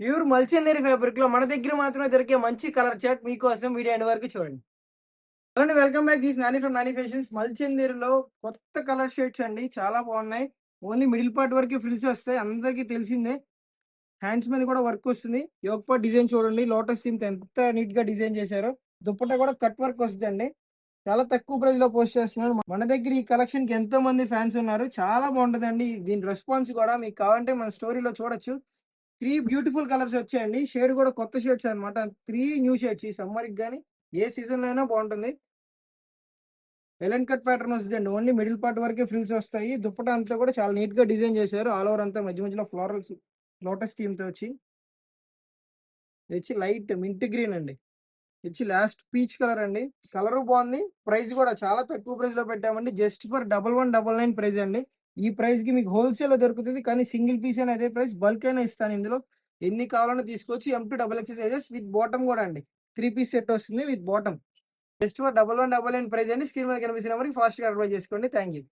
Pure మల్చందేరి ఫ్యాబ్రిక్‌లో మన దగ్గర మాత్రమే దొరికే మంచి కలర్ చార్ట్ మీకోసం వీడియో ఎండ్ వరకు చూడండి. హలో అండి. Welcome back. This Nani from Nani fashions. మల్చందేరిలో కొత్త కలర్ షేడ్స్ అండి. చాలా బాగున్నాయి. ఓన్లీ మిడిల్ పార్ట్ వరకే ఫ్రిల్స్ వస్తాయి. అందరికీ తెలిసిందే. హ్యాండ్స్ మీద కూడా వర్క్ వస్తుంది. యోక్ పార్ట్ డిజైన్ చూడండి. లోటస్ థీమ్‌తో ఎంత నీట్‌గా డిజైన్ చేశారో. దుపట్టా కూడా కట్ వర్క్ వస్తదండి. చాలా తక్కువ ప్రైస్‌లో పోస్ట్ చేస్తున్నాను. మన దగ్గర ఈ కలెక్షన్‌కి ఎంతో మంది ఫ్యాన్స్ ఉన్నారు. చాలా బాగుంటదండి. దీని రెస్పాన్స్ కూడా మీకు కావాలంటే మన స్టోరీలో చూడొచ్చు. 3 బ్యూటిఫుల్ కలర్స్ వచ్చాయండి. షేడ్ కూడా కొత్త షేడ్స్ అన్నమాట. 3 న్యూ షేడ్స్ ఈ సమ్మర్‌కి గాని, ఏ సీజన్‌లో అయినా బాగుంటుంది. ఎలెన్ కట్ ప్యాటర్న్ వస్తదండి. ఓన్లీ మిడిల్ పార్ట్ వరకే ఫ్రిల్స్ వస్తాయి. దుపట్టా అంతా కూడా చాలా నీట్‌గా డిజైన్ చేశారు. ఆల్ ఓవర్ అంతా మధ్య మధ్యలో ఫ్లోరల్స్ లోటస్ థీమ్‌తో వచ్చి, ఇది వచ్చి లైట్ మింట్ గ్రీన్ అండి. ఇది వచ్చి లాస్ట్ పీచ్ కలర్ అండి. కలరు బాగుంది. ప్రైస్ కూడా చాలా తక్కువ ప్రైస్‌లో పెట్టామండి. జస్ట్ ఫర్ 1199 ప్రైస్ అండి. ఈ ప్రైస్‌కి మీకు హోల్‌సేల్‌లో దొరుకుతది. కానీ సింగిల్ పీస్ అయినా అదే ప్రైస్. బల్క్ అయినా ఇస్తాను ఇందులో. ఎన్ని కావాలన్నా తీసుకోవచ్చు. M2 XXL sizes with bottom కూడా అండి. 3 పీస్ సెట్ వస్తుంది with bottom. Just for 1199 price అండి. స్క్రీన్ మీద కనిపిస్తున్న నెంబర్‌కి ఫాస్ట్‌గా అడ్వైస్ చేసుకోండి. Thank you.